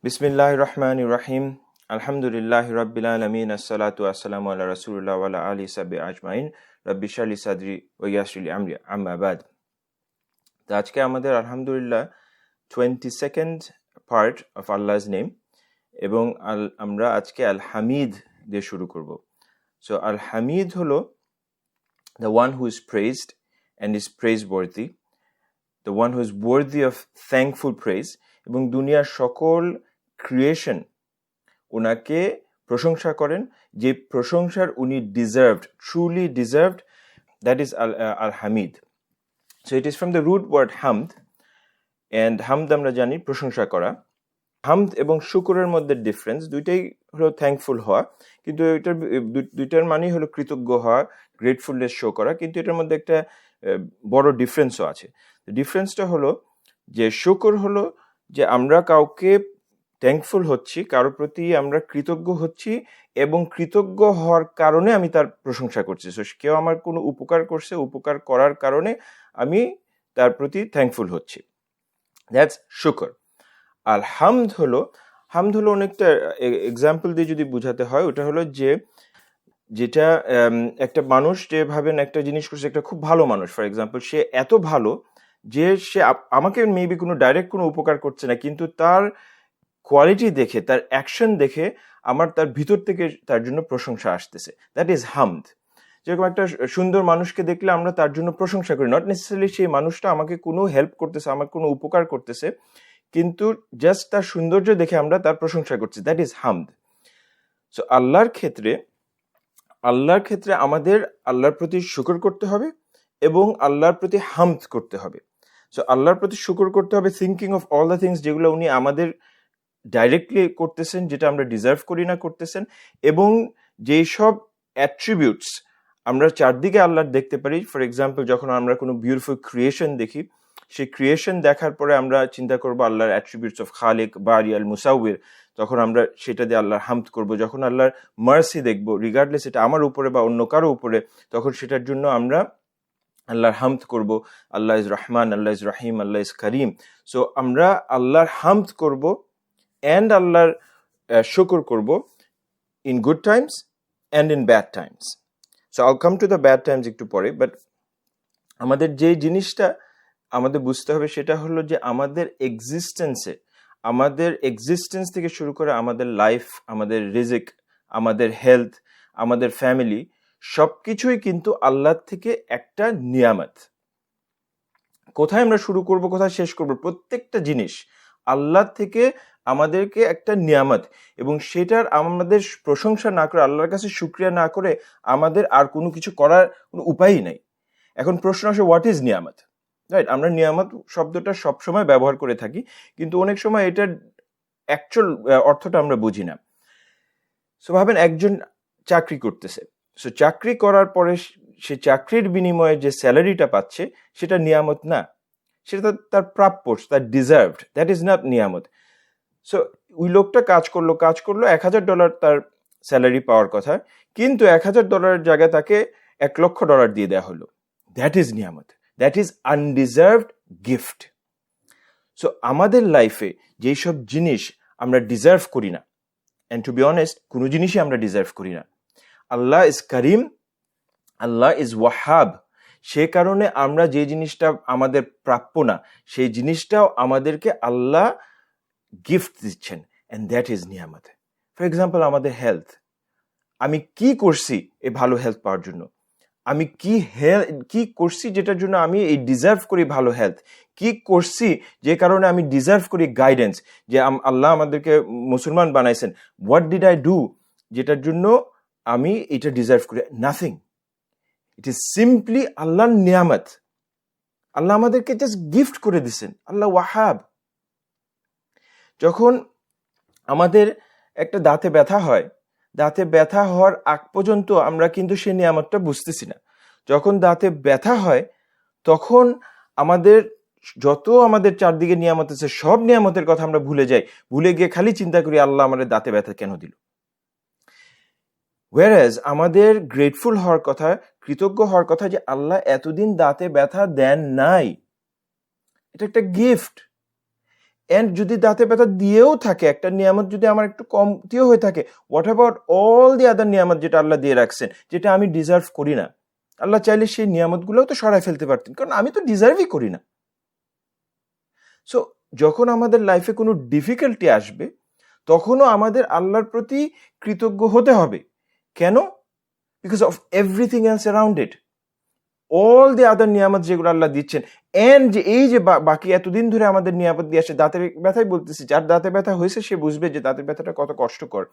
বিসমিল্লাহির রহমানির রহিম। আলহামদুলিল্লাহি রাব্বিল আলামিন। আসসালাতু ওয়াসসালামু আলা রাসূলিল্লাহ ওয়া আলা আলিহি সাহবিহি আজমাইন। রাব্বি ইশরাহ লি সাদরি ওয়া ইয়াসসির লি আমরি, আম্মা বাদ। তো আজকে আমাদের আলহামদুলিল্লাহ 22nd পার্ট অফ আল্লাহ's নেম, এবং আমরা আজকে আল হামিদ দিয়ে শুরু করব। সো আল হামিদ হলো the one who is praised and is praiseworthy, the one who is worthy of thankful praise, এবং দুনিয়ার সকল ক্রিয়েশন উনাকে প্রশংসা করেন, যে প্রশংসার উনি deserved, truly deserved, that is আল হামিদ। So it is from the root word হামদ, অ্যান্ড হামদ আমরা জানি প্রশংসা করা। হামদ এবং শুকরের মধ্যে ডিফারেন্স, দুইটাই হলো থ্যাঙ্কফুল হওয়া, কিন্তু এটার দুইটার মানেই হলো কৃতজ্ঞ হওয়া, গ্রেটফুলনেস শো করা, কিন্তু এটার মধ্যে একটা বড় ডিফারেন্সও আছে। ডিফারেন্সটা হলো যে শুকর হলো যে আমরা কাউকে থ্যাঙ্কফুল হচ্ছি, কারোর প্রতি আমরা কৃতজ্ঞ হচ্ছি, এবং কৃতজ্ঞ হওয়ার কারণে আমি তার প্রশংসা করছি। সো কেউ আমার কোনো উপকার করছে, উপকার করার কারণে আমি তার প্রতি থ্যাঙ্কফুল হচ্ছি, দ্যাটস শুকর। আর হামদ হলো অনেকটা এক্সাম্পল দিয়ে যদি বোঝাতে হয়, ওটা হলো যেটা একটা মানুষ যে ভাবেন একটা জিনিস করছে, একটা খুব ভালো মানুষ, ফর এক্সাম্পল সে এত ভালো যে সে আমাকে মেবি কোনো ডাইরেক্ট কোনো উপকার করছে না, কিন্তু তার কোয়ালিটি দেখে, তার অ্যাকশন দেখে আমার তার ভিতর থেকে তার জন্য প্রশংসা আসতেছে, দ্যাট ইজ হামদ। যেরকম একটা সুন্দর মানুষকে দেখলে আমরা তার জন্য প্রশংসা করি, নট নেসেসারিলি সেই মানুষটা আমাকে কোনো হেল্প করতেছে, আমাকে কোনো উপকার করতেছে, কিন্তু জাস্ট তার সৌন্দর্য দেখে আমরা তার প্রশংসা করছি, দ্যাট ইজ হামদ। সো আল্লাহর ক্ষেত্রে আমাদের আল্লাহর প্রতি শুকর করতে হবে এবং আল্লাহর প্রতি হামদ করতে হবে। সো আল্লাহর প্রতি শুকর করতে হবে, thinking of all the things যেগুলো উনি আমাদের ডাইরেক্টলি করতেছেন, যেটা আমরা ডিজার্ভ করি না করতেছেন, এবং যেই সব অ্যাট্রিবিউটস আমরা চারদিকে আল্লাহর দেখতে পারি। ফর এক্সাম্পল, যখন আমরা কোনো বিউটিফুল ক্রিয়েশন দেখি, সেই ক্রিয়েশন দেখার পরে আমরা চিন্তা করবো আল্লাহর অ্যাট্রিবিউটস অফ খালিক, বারি, আল মুসাউবির, তখন আমরা সেটা দিয়ে আল্লাহর হামদ করবো। যখন আল্লাহর মার্সি দেখবো, রিগার্ডলেস এটা আমার উপরে বা অন্য কারো উপরে, তখন সেটার জন্য আমরা আল্লাহর হামদ করব। আল্লাহ ইজ রহমান, আল্লাহ ইজ রহিম, আল্লাহ ইজ করিম। সো আমরা আল্লাহর হামদ করব অ্যান্ড আল্লাহর শুকর করব in good times and in bad times. So all come to the bad times একটু পরে, বাট আমাদের যে জিনিসটা আমাদের বুঝতে হবে সেটা হলো যে আমাদের এক্সিস্টেন্স থেকে শুরু করে আমাদের লাইফ, আমাদের রিজিক, আমাদের হেলথ, আমাদের ফ্যামিলি, সবকিছুই কিন্তু আল্লাহ থেকে একটা নিয়ামত। কোথায় আমরা শুরু করব, কোথায় শেষ করব, প্রত্যেকটা জিনিস আল্লাহ থেকে আমাদেরকে একটা নিয়ামত, এবং সেটার আমাদের প্রশংসা না করে, আল্লাহর কাছে শুকরিয়া না করে আমাদের আর কোনো কিছু করার কোনো উপায়ই নাই। এখন প্রশ্ন আসে, হোয়াট ইজ নিয়ামত? রাইট, আমরা নিয়ামত শব্দটা সবসময় ব্যবহার করে থাকি, কিন্তু অনেক সময় এটার অ্যাকচুয়াল অর্থটা আমরা বুঝি না। সো ভাবেন, একজন চাকরি করতেছে, সো চাকরি করার পরে সে চাকরির বিনিময়ে যে স্যালারিটা পাচ্ছে সেটা নিয়ামত না, সেটা তার প্রাপ্য, তার ডিজার্ভড, দ্যাট ইজ নট নিয়ামত। সো ওই লোকটা কাজ করলো $1,000 তার স্যালারি পাওয়ার কথা, কিন্তু $1,000 জায়গায় তাকে $1,00,000 দিয়ে দেওয়া হলো, দ্যাট ইজ নিয়ামত, দ্যাট ইজ আনডিজার্ভড গিফট। সো আমাদের লাইফে যেই সব জিনিস আমরা ডিজার্ভ করি না, অ্যান্ড টু বি অনেস্ট কোনো জিনিসই আমরা ডিজার্ভ করি না, আল্লাহ ইজ করিম, আল্লাহ ইজ ওয়াহাব, সে কারণে আমরা যে জিনিসটা আমাদের প্রাপ্য না, সেই জিনিসটাও আমাদেরকে আল্লাহ গিফট দিচ্ছেন, অ্যান্ড দ্যাট ইজ নিয়ামত। ফর এক্সাম্পল, আমাদের হেলথ, আমি কি করছি এই ভালো হেলথ পাওয়ার জন্য, আমি কি করছি যেটার জন্য আমি এই ডিজার্ভ করি ভালো হেলথ, কি করছি যে কারণে আমি ডিজার্ভ করি গাইডেন্স, যে আল্লাহ আমাদেরকে মুসলমান বানাইছেন, হোয়াট ডিড আই ডু যেটার জন্য আমি এটা ডিজার্ভ করি? নাথিং। ইট ইজ সিম্পলি আল্লাহর নিয়ামত, আল্লাহ আমাদেরকে জাস্ট গিফট করে দিছেন, আল্লাহ ওয়াহাব। যখন আমাদের একটা দাঁতে ব্যথা হওয়ার আগ পর্যন্ত আমরা কিন্তু সেই নিয়ামতটা বুঝতেছি না। যখন দাঁতে ব্যথা হয় তখন আমাদের চারদিকে নিয়ামত আছে, সব নিয়ামতের কথা আমরা ভুলে গিয়ে খালি চিন্তা করি আল্লাহ আমাদের দাঁতে ব্যথা কেন দিল। whereas আমাদের গ্রেটফুল হওয়ার কথা, কৃতজ্ঞ হওয়ার কথা, যে আল্লাহ এতদিন দাঁতে ব্যথা দেন নাই, এটা একটা গিফট। এন্ড যদি দাঁতে ব্যথা দিয়েও থাকে, একটা নিয়ামত যদি আমার একটু কমতিও হয়ে থাকে, what about all the other নিয়ামত যেটা আল্লাহ দিয়ে রাখছেন, যেটা আমি ডিজার্ভ করি না? আল্লাহ চাইলে সেই নিয়ামতগুলোও তো সরাই ফেলতে পারতেন, কারণ আমি তো ডিজার্ভই করি না। সো যখন আমাদের লাইফে কোনো ডিফিকাল্টি আসবে, তখনও আমাদের আল্লাহর প্রতি কৃতজ্ঞ হতে হবে। কেন? Because of everything else around it, all the other নিয়ামত যেগুলো আল্লাহ দিচ্ছেন। এন্ড যে এই যে বাকি এতদিন ধরে আমাদের নিয়ামত দিয়ে আসে, দাঁতের ব্যথাই বলতেছি, যার দাঁতে ব্যথা হয়েছে সে বুঝবে যে দাঁতের ব্যথাটা কত কষ্টকর।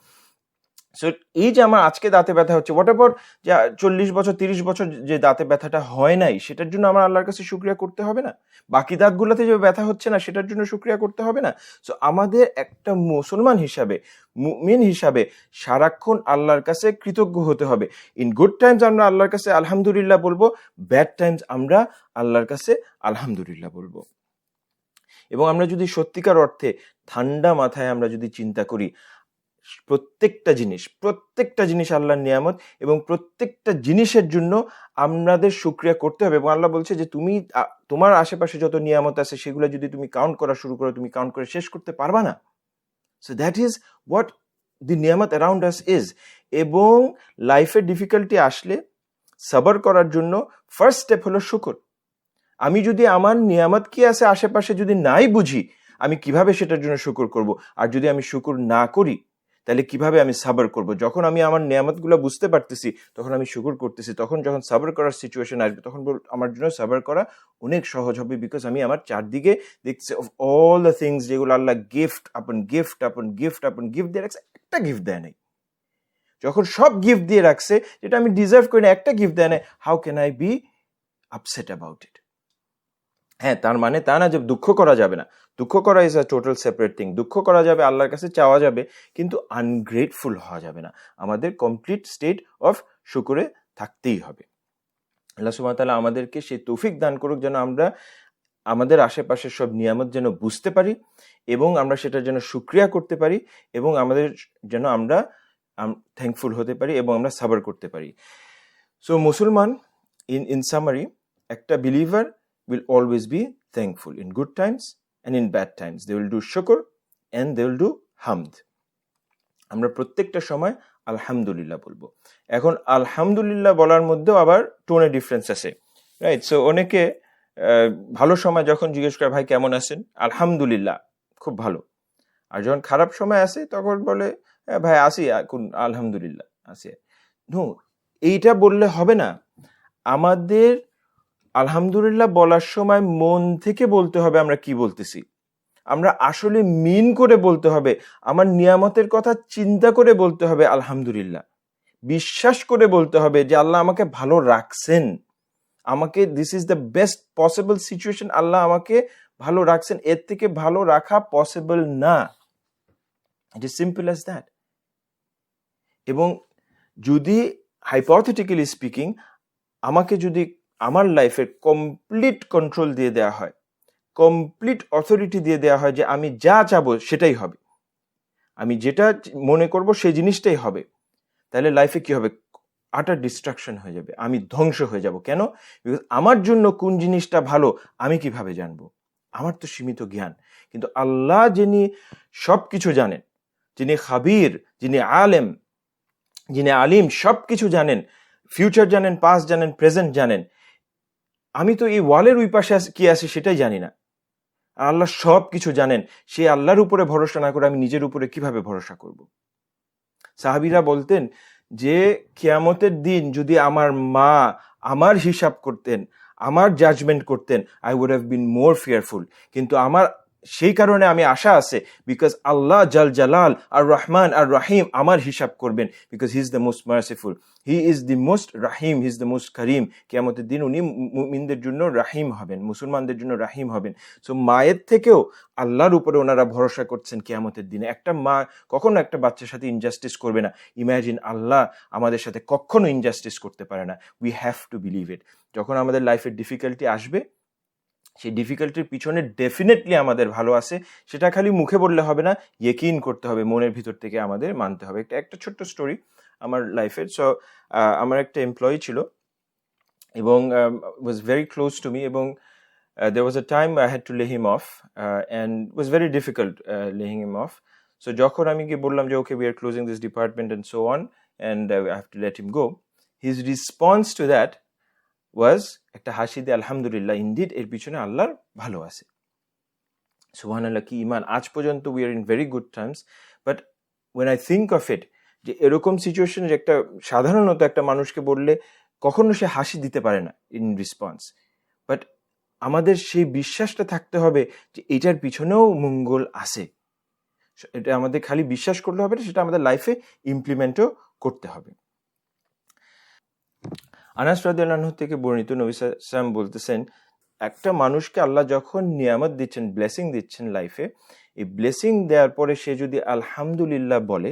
সো এই যে আমার আজকে দাঁতে ব্যথা হচ্ছে, হোয়াট এভার যে 40 বছর 30 বছর যে দাঁতে ব্যথাটা হয় নাই, সেটার জন্য আমার আল্লাহর কাছে শুকরিয়া করতে হবে না? বাকি দাঁতগুলোতে যে ব্যথা হচ্ছে না, সেটার জন্য শুকরিয়া করতে হবে না? সো আমাদের একটা মুসলমান হিসাবে, মুমিন হিসাবে সারাক্ষণ আল্লাহর কাছে কৃতজ্ঞ হতে হবে। ইন গুড টাইমস আমরা আল্লাহর কাছে আলহামদুলিল্লাহ বলবো, ব্যাড টাইমস আমরা আল্লাহর কাছে আলহামদুলিল্লাহ বলবো। এবং আমরা যদি সত্যিকার অর্থে ঠান্ডা মাথায় আমরা যদি চিন্তা করি, প্রত্যেকটা জিনিস আল্লাহর নিয়ামত, এবং প্রত্যেকটা জিনিসের জন্য আমাদের শুকরিয়া করতে হবে। এবং আল্লাহ বলছে যে তুমি তোমার আশেপাশে যত নিয়ামত আছে সেগুলো যদি তুমি কাউন্ট করা শুরু করো, তুমি কাউন্ট করে শেষ করতে পারবা না। সো দ্যাট ইজ হোয়াট দি নিয়ামত অ্যারাউন্ড আস ইজ। এবং লাইফে ডিফিকাল্টি আসলে সবর করার জন্য ফার্স্ট স্টেপ হলো শুকর। আমি যদি আমার নিয়ামত কি আছে আশেপাশে যদি নাই বুঝি, আমি কিভাবে সেটার জন্য শুকর করব? আর যদি আমি শুকর না করি, তাহলে কিভাবে আমি সাবর করব? যখন আমি আমার নিয়ামতগুলো বুঝতে পারতেছি, তখন আমি শুকর করতেছি। তখন যখন সাবর করার সিচুয়েশন আসবে, তখন আমার জন্য সাবর করা অনেক সহজ হবে। বিকজ আমি আমার চারদিকে দেখছি অফ অল দ্য থিংস যেগুলো আল্লাহ গিফট আপন গিফট আপন গিফট আপন গিফট দিয়ে রাখছে, একটা গিফট দেয় নাই। যখন সব গিফট দিয়ে রাখছে যেটা আমি ডিজার্ভ করি না, একটা গিফট দেয় নাই, how can I be upset about it? হ্যাঁ, তার মানে তা না যে দুঃখ করা যাবে না। দুঃখ করা is a total separate thing. দুঃখ করা যাবে, আল্লাহর কাছে চাওয়া যাবে, কিন্তু আনগ্রেটফুল হওয়া যাবে না। আমাদের কমপ্লিট স্টেট অফ শুকরে থাকতেই হবে। আল্লাহ সুবহানাহু ওয়া তাআলা আমাদেরকে সেই তৌফিক দান করুক যেন আমরা আমাদের আশেপাশের সব নিয়ামত যেন বুঝতে পারি, এবং আমরা সেটার জন্য শুকরিয়া করতে পারি, এবং আমাদের যেন আমরা থ্যাঙ্কফুল হতে পারি, এবং আমরা সাবর করতে পারি। সো মুসলমান, ইন সামারি, একটা believer will always be thankful in good times and in bad times. They will do shukr and they will do hamd. আমরা প্রত্যেকটা সময় আলহামদুলিল্লাহ বলবো। এখন আলহামদুলিল্লাহ বলার মধ্যেও আবার টোনে ডিফারেন্স আছে, রাইট? সো অনেকে ভালো সময় যখন জিজ্ঞেস করে ভাই কেমন আছেন, আলহামদুলিল্লাহ, খুব ভালো। আর যখন খারাপ সময় আসে তখন বলে ভাই আসি, আলহামদুলিল্লাহ আসি। নো, এইটা বললে হবে না। আমাদের আলহামদুলিল্লাহ বলার সময় মন থেকে বলতে হবে আমরা কি বলতেছি। আমরা আসলে মিন করে বলতে হবে, আমার নিয়ামতের কথা চিন্তা করে বলতে হবে আলহামদুলিল্লাহ। বিশ্বাস করে বলতে হবে যে আল্লাহ আমাকে ভালো রাখছেন, আমাকে this is the best possible situation, Allah আমাকে ভালো রাখছেন, এর থেকে ভালো রাখা পসিবল না। It is simple as that. এবং যদি হাইপোথেটিক্যালি স্পিকিং আমাকে যদি আমার লাইফের কমপ্লিট কন্ট্রোল দিয়ে দেওয়া হয়, কমপ্লিট অথরিটি দিয়ে দেওয়া হয় যে আমি যা চাবো সেটাই হবে, আমি যেটা মনে করব সেই জিনিসটাই হবে, তাহলে লাইফে কি হবে? আটার ডিস্ট্রাকশন হয়ে যাবে, আমি ধ্বংস হয়ে যাব। কেন? বিকজ আমার জন্য কোন জিনিসটা ভালো আমি কিভাবে জানবো? আমার তো সীমিত জ্ঞান। কিন্তু আল্লাহ যিনি সব কিছু জানেন, যিনি খাবির, যিনি আলেম, যিনি আলিম, সব কিছু জানেন, ফিউচার জানেন, পাস্ট জানেন, প্রেজেন্ট জানেন। আমি তো এই ওয়ালের ওই পাশে কি আছে সেটাই জানি না। আল্লাহ সব কিছু জানেন। সেই আল্লাহর উপরে ভরসা না করে আমি নিজের উপরে কিভাবে ভরসা করব? সাহাবীরা বলতেন যে কিয়ামতের দিন যদি আমার মা আমার হিসাব করতেন, আমার জাজমেন্ট করতেন, I would have been more fearful. কিন্তু আমার সেই কারণে আমি আশা আছে, বিকজ আল্লাহ জাল জালাল আর রহমান আর রাহিম আমার হিসাব করবেন, because he is the most merciful, he is the most রাহিম, হি ইজ দ্য মোস্ট করিম। কিয়ামতের দিন উনি মুমিনদের জন্য রাহিম হবেন, মুসলমানদের জন্য রাহিম হবেন। সো মায়ের থেকেও আল্লাহর উপরে ওনারা ভরসা করছেন কিয়ামতের দিনে। একটা মা কখনো একটা বাচ্চার সাথে ইনজাস্টিস করবে না। ইমাজিন, আল্লাহ আমাদের সাথে কখনো ইনজাস্টিস করতে পারে না। We have to believe it. যখন আমাদের লাইফের ডিফিকাল্টি আসবে, সেই ডিফিকাল্টির পিছনে ডেফিনেটলি আমাদের ভালো আছে, সেটা খালি মুখে বললে হবে না, ইয়েকিন করতে হবে, মনের ভিতর থেকে আমাদের মানতে হবে। একটা ছোট্ট স্টোরি আমার লাইফের। সো আমার একটা এমপ্লয়ি ছিল এবং was very close to me, এবং there was a time I had to lay him off, and it was very difficult laying him off. So যখন আমি গিয়ে বললাম যে okay, we are closing this department and so on, and I have to let him go, his response to that was একটা হাসি দিয়ে, আলহামদুলিল্লাহ, indeed এর পিছনে আল্লাহর ভালো আছে। সুবহানাল্লাহ, কি ইমান! আজ পর্যন্ত we are in very good terms, but when I think of it, যে এরকম সিচুয়েশনে একটা সাধারণত একটা মানুষকে বললে কখনো সে হাসি দিতে পারে না ইন রেসপন্স, বাট আমাদের সেই বিশ্বাসটা থাকতে হবে যে এটার পিছনেও মঙ্গল আছে। এটা আমাদের খালি বিশ্বাস করলে হবে না, সেটা আমাদের লাইফে ইমপ্লিমেন্টও করতে হবে। আনাস রাদিয়াল্লাহু আনহু থেকে বর্ণিত, নবী সাল্লাল্লাহু আলাইহি ওয়াসাল্লাম বলতেছেন, একটা মানুষকে আল্লাহ যখন নিয়ামত দিচ্ছেন, ব্লেসিং দিচ্ছেন লাইফে, এই ব্লেসিং দেওয়ার পরে সে যদি আলহামদুলিল্লাহ বলে,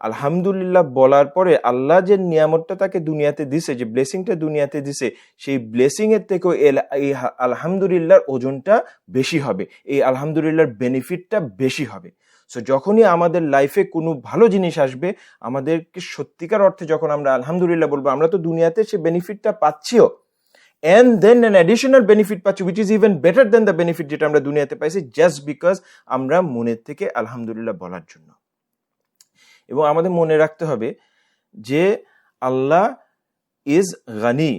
আলহামদুলিল্লাহ বলার পরে আল্লাহ যে নিয়ামতটা তাকে দুনিয়াতে দিছে, যে ব্লেসিংটা দুনিয়াতে দিছে, সেই ব্লেসিং এর থেকেও এই আলহামদুলিল্লাহর ওজনটা বেশি হবে, এই আলহামদুলিল্লাহর বেনিফিটটা বেশি হবে। সো যখনই আমাদের লাইফে কোনো ভালো জিনিস আসবে, আমাদেরকে সত্যিকার অর্থে যখন আমরা আলহামদুলিল্লাহ বলবো, আমরা তো দুনিয়াতে সে বেনিফিটটা পাচ্ছিও, and then an additional benefit পাচ্ছি, which is even better than the benefit যেটা আমরা দুনিয়াতে পাইছি, just because আমরা মনের থেকে আলহামদুলিল্লাহ বলার জন্য। এবং আমাদের মনে রাখতে হবে যে আল্লাহ ইজ গানি,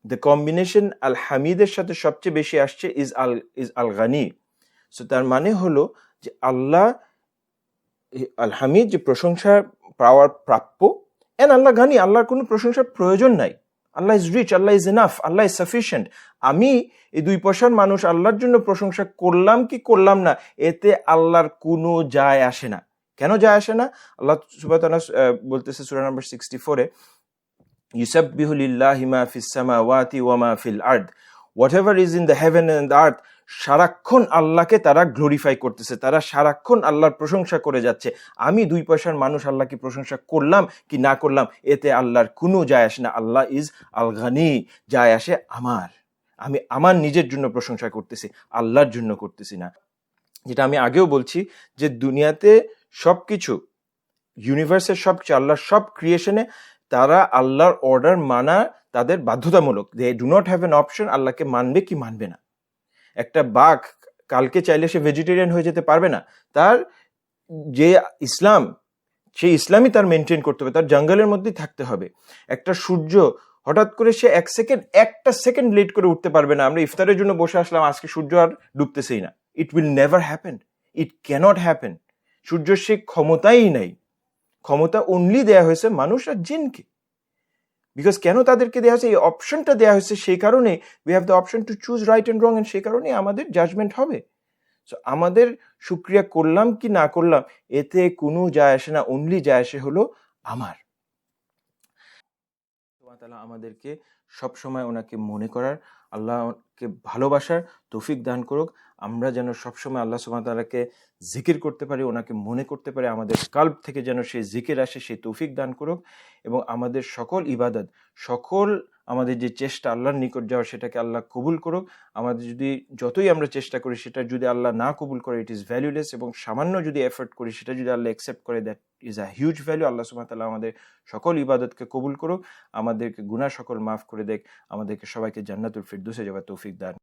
দ্য কম্বিনেশন আল হামিদের সাথে সবচেয়ে বেশি আসছে ইজ আল গানি। সো তার মানে হলো যে আল্লাহ আল হামিদ, যে প্রশংসা পাওয়ার প্রাপ্য, এন্ড আল্লাহ গানি, আল্লাহর কোনো প্রশংসার প্রয়োজন নাই। Allah is rich, Allah is enough, Allah is sufficient. আমি এই 2 পয়সার মানুষ আল্লাহর জন্য প্রশংসা করলাম কি করলাম না, এতে আল্লাহর কোনো যায় আসে না। কেন যায় আসে না? আল্লাহ সুবহানাহু ওয়া তাআলা বলতেছে সূরা নাম্বার 64-এ, ইউসাব্বিহু লিল্লাহি মা ফিস সামাওয়াতি ওয়া মা ফিল আরদ, whatever is in the heaven and the earth, সারাক্ষণ আল্লাহকে তারা গ্লোরিফাই করতেছে, তারা সারাক্ষণ আল্লাহর প্রশংসা করে যাচ্ছে। আমি 2 পয়সার মানুষ আল্লাহকে প্রশংসা করলাম কি না করলাম, এতে আল্লাহর কোনো যায় আসে না। আল্লাহ ইজ আল গানি, যায় আসে আমার, আমি আমার নিজের জন্য প্রশংসা করতেছি, আল্লাহর জন্য করতেছি না। যেটা আমি আগেও বলছি যে দুনিয়াতে সবকিছু, ইউনিভার্সের সবকিছু, আল্লাহর সব ক্রিয়েশনে তারা আল্লাহর অর্ডার মানা তাদের বাধ্যতামূলক। They do not have an option আল্লাহকে মানবে কি মানবে না। একটা বাঘ কালকে চাইলে সে ভেজিটেরিয়ান হয়ে যেতে পারবে না, তার যে ইসলাম, সেই ইসলামই তার মেনটেন করতে হবে, তার জঙ্গলের মধ্যেই থাকতে হবে। একটা সূর্য হঠাৎ করে সে একটা সেকেন্ড লেট করে উঠতে পারবে না। আমরা ইফতারের জন্য বসে আসলাম, আজকে সূর্য আর ডুবতেছেই না, it will never happen, it cannot happen. সূর্যের সে ক্ষমতাই নাই, ক্ষমতা অনলি দেয়া হয়েছে মানুষ আর জিনকে। বিকজ কেন তাদেরকে দেওয়া হয়েছে, এই অপশনটা দেওয়া হয়েছে, সেই কারণে we have the option to choose right and wrong, and সেই কারণে আমাদের জাজমেন্ট হবে। সো আমাদের শুকরিয়া করলাম কি না করলাম, এতে কোনো যায় আসে না, অনলি যায় আসে হলো আমার। আল্লাহ তাআলা আমাদেরকে সবসময় ওনাকে মনে করার, আল্লাহকে ভালোবাসার তৌফিক দান করুক। আমরা যেন সবসময় আল্লাহ সুবহানাহু ওয়া তাআলাকে জিকির করতে পারি, ওনাকে মনে করতে পারি, আমাদের কাল্ব থেকে যেন সেই জিকির আসে, সেই তৌফিক দান করুক। এবং আমাদের সকল ইবাদত, সকল আমাদের যে চেষ্টা আল্লাহর নিকট যাওয়ার, সেটাকে আল্লাহ কবুল করুক। আমাদের যদি যতই আমরা চেষ্টা করি, সেটা যদি আল্লাহ না কবুল করে, ইট ইজ ভ্যালুলেস। এবং সামান্য যদি এফোর্ট করি, সেটা যদি আল্লাহ অ্যাকসেপ্ট করে, that is a huge value. Allah সুবহানাহু ওয়া তাআলা আমাদের সকল ইবাদতকে কবুল করুক, আমাদেরকে গুনাহ সকল মাফ করে দেখ, আমাদেরকে সবাইকে জান্নাতুল ফিরদৌসে যাওয়ার তৌফিক দান।